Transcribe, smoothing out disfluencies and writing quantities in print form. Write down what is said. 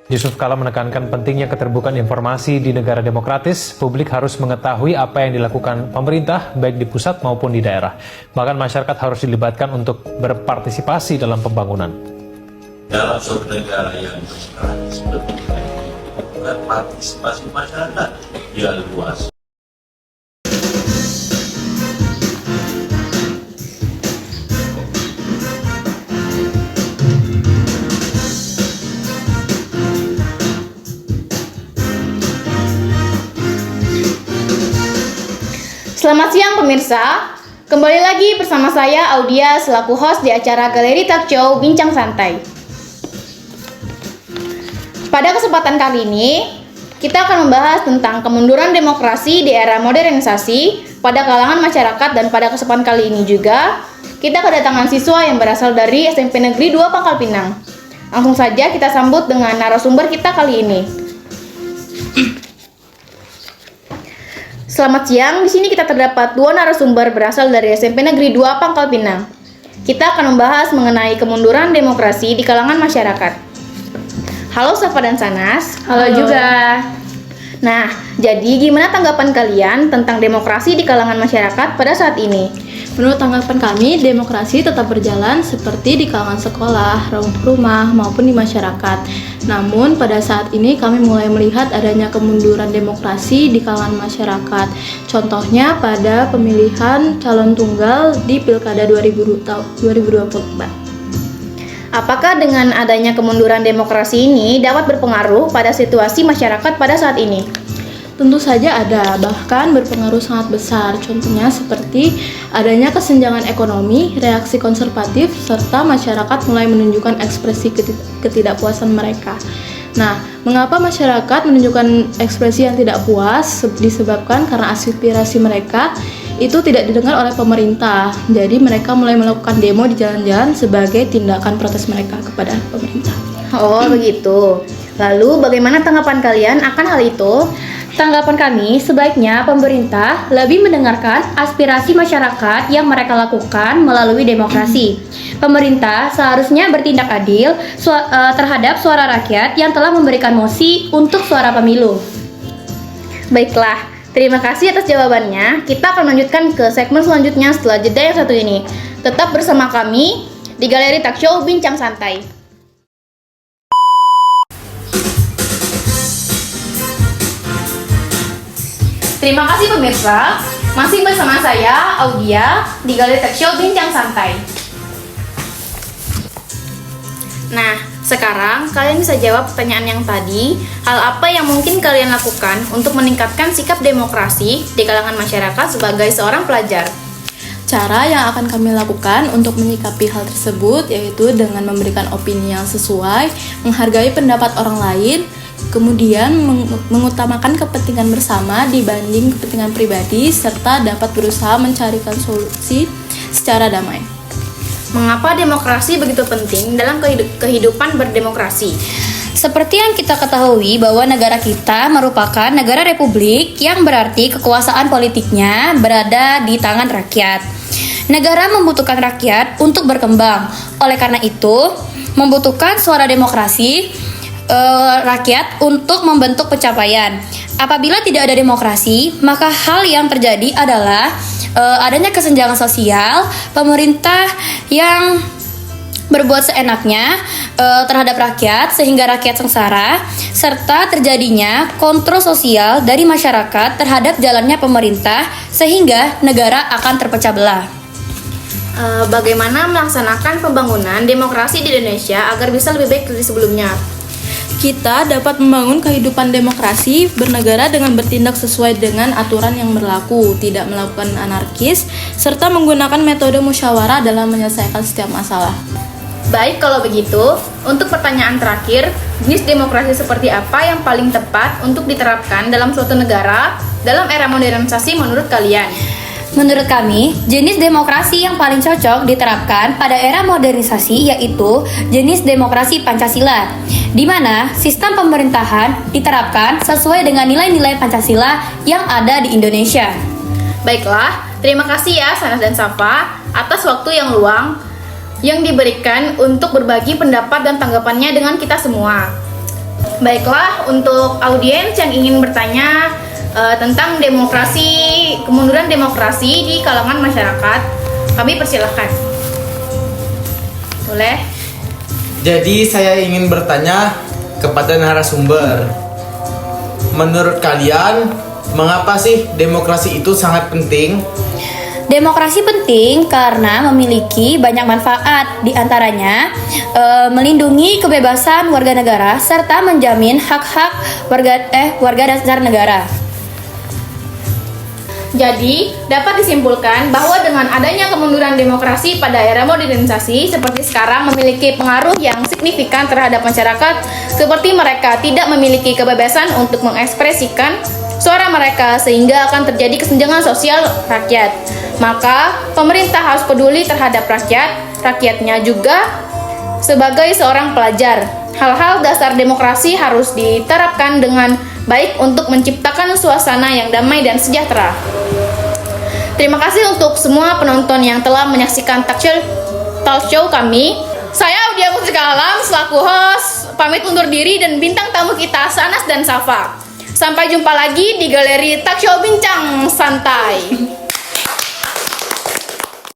Yusuf Kala menekankan pentingnya keterbukaan informasi di negara demokratis. Publik harus mengetahui apa yang dilakukan pemerintah, baik di pusat maupun di daerah. Bahkan masyarakat harus dilibatkan untuk berpartisipasi dalam pembangunan. Dalam suatu negara yang demokratis, bukan partisipasi masyarakat yang luas. Selamat siang pemirsa, kembali lagi bersama saya Audia selaku host di acara Galeri Talk Show Bincang Santai. Pada kesempatan kali ini, kita akan membahas tentang kemunduran demokrasi di era modernisasi pada kalangan masyarakat, dan pada kesempatan kali ini juga kita kedatangan siswa yang berasal dari SMP Negeri 2 Pangkal Pinang. Langsung saja kita sambut dengan narasumber kita kali ini. Selamat siang, di sini kita terdapat dua narasumber berasal dari SMP Negeri 2 Pangkal Pinang. Kita akan membahas mengenai kemunduran demokrasi di kalangan masyarakat. Halo Safa dan Sanas. Halo juga. Nah, jadi gimana tanggapan kalian tentang demokrasi di kalangan masyarakat pada saat ini? Menurut tanggapan kami, demokrasi tetap berjalan seperti di kalangan sekolah, rumah, maupun di masyarakat. Namun, pada saat ini kami mulai melihat adanya kemunduran demokrasi di kalangan masyarakat. Contohnya pada pemilihan calon tunggal di Pilkada 2024. Apakah dengan adanya kemunduran demokrasi ini dapat berpengaruh pada situasi masyarakat pada saat ini? Tentu saja ada, bahkan berpengaruh sangat besar. Contohnya seperti adanya kesenjangan ekonomi, reaksi konservatif, serta masyarakat mulai menunjukkan ekspresi ketidakpuasan mereka. Nah, mengapa masyarakat menunjukkan ekspresi yang tidak puas? Disebabkan karena aspirasi mereka itu tidak didengar oleh pemerintah. Jadi mereka mulai melakukan demo di jalan-jalan sebagai tindakan protes mereka kepada pemerintah. Oh, begitu. Lalu bagaimana tanggapan kalian akan hal itu? Tanggapan kami, sebaiknya pemerintah lebih mendengarkan aspirasi masyarakat yang mereka lakukan melalui demokrasi. Pemerintah seharusnya bertindak adil terhadap suara rakyat yang telah memberikan mosi untuk suara pemilu. Baiklah, terima kasih atas jawabannya. Kita akan melanjutkan ke segmen selanjutnya setelah jeda yang satu ini. Tetap bersama kami di Galeri Talk Show Bincang Santai. Terima kasih pemirsa, masih bersama saya Audia di Galeri Talk Show Bincang Santai. Nah, sekarang kalian bisa jawab pertanyaan yang tadi. Hal apa yang mungkin kalian lakukan untuk meningkatkan sikap demokrasi di kalangan masyarakat sebagai seorang pelajar? Cara yang akan kami lakukan untuk menyikapi hal tersebut yaitu dengan memberikan opini yang sesuai, menghargai pendapat orang lain, kemudian mengutamakan kepentingan bersama dibanding kepentingan pribadi, serta dapat berusaha mencarikan solusi secara damai. Mengapa demokrasi begitu penting dalam kehidupan berdemokrasi? Seperti yang kita ketahui bahwa negara kita merupakan negara republik yang berarti kekuasaan politiknya berada di tangan rakyat. Negara membutuhkan rakyat untuk berkembang. Oleh karena itu, membutuhkan suara demokrasi rakyat untuk membentuk pencapaian. Apabila tidak ada demokrasi, maka hal yang terjadi adalah adanya kesenjangan sosial, pemerintah yang berbuat seenaknya terhadap rakyat sehingga rakyat sengsara, serta terjadinya kontrol sosial dari masyarakat terhadap jalannya pemerintah sehingga negara akan terpecah belah. Bagaimana melaksanakan pembangunan demokrasi di Indonesia agar bisa lebih baik dari sebelumnya? Kita dapat membangun kehidupan demokrasi bernegara dengan bertindak sesuai dengan aturan yang berlaku, tidak melakukan anarkis, serta menggunakan metode musyawarah dalam menyelesaikan setiap masalah. Baik, kalau begitu, untuk pertanyaan terakhir, jenis demokrasi seperti apa yang paling tepat untuk diterapkan dalam suatu negara dalam era modernisasi menurut kalian? Menurut kami, jenis demokrasi yang paling cocok diterapkan pada era modernisasi yaitu jenis demokrasi Pancasila, di mana sistem pemerintahan diterapkan sesuai dengan nilai-nilai Pancasila yang ada di Indonesia. Baiklah, terima kasih ya Sanas dan Safa atas waktu yang luang. yang diberikan untuk berbagi pendapat dan tanggapannya dengan kita semua. Baiklah, untuk audiens yang ingin bertanya tentang kemunduran demokrasi di kalangan masyarakat, kami persilahkan. Boleh? Jadi saya ingin bertanya kepada narasumber. Menurut kalian, mengapa sih demokrasi itu sangat penting? Demokrasi penting karena memiliki banyak manfaat, diantaranya melindungi kebebasan warga negara serta menjamin hak-hak warga dasar negara. Jadi, dapat disimpulkan bahwa dengan adanya kemunduran demokrasi pada era modernisasi seperti sekarang memiliki pengaruh yang signifikan terhadap masyarakat, seperti mereka tidak memiliki kebebasan untuk mengekspresikan suara mereka sehingga akan terjadi kesenjangan sosial rakyat. Maka, pemerintah harus peduli terhadap rakyatnya juga sebagai seorang pelajar. Hal-hal dasar demokrasi harus diterapkan dengan baik untuk menciptakan suasana yang damai dan sejahtera. Terima kasih untuk semua penonton yang telah menyaksikan talk show kami. Saya Audia Mustika Alam selaku host pamit undur diri dan bintang tamu kita Sanas dan Safa. Sampai jumpa lagi di galeri talk show Bincang Santai.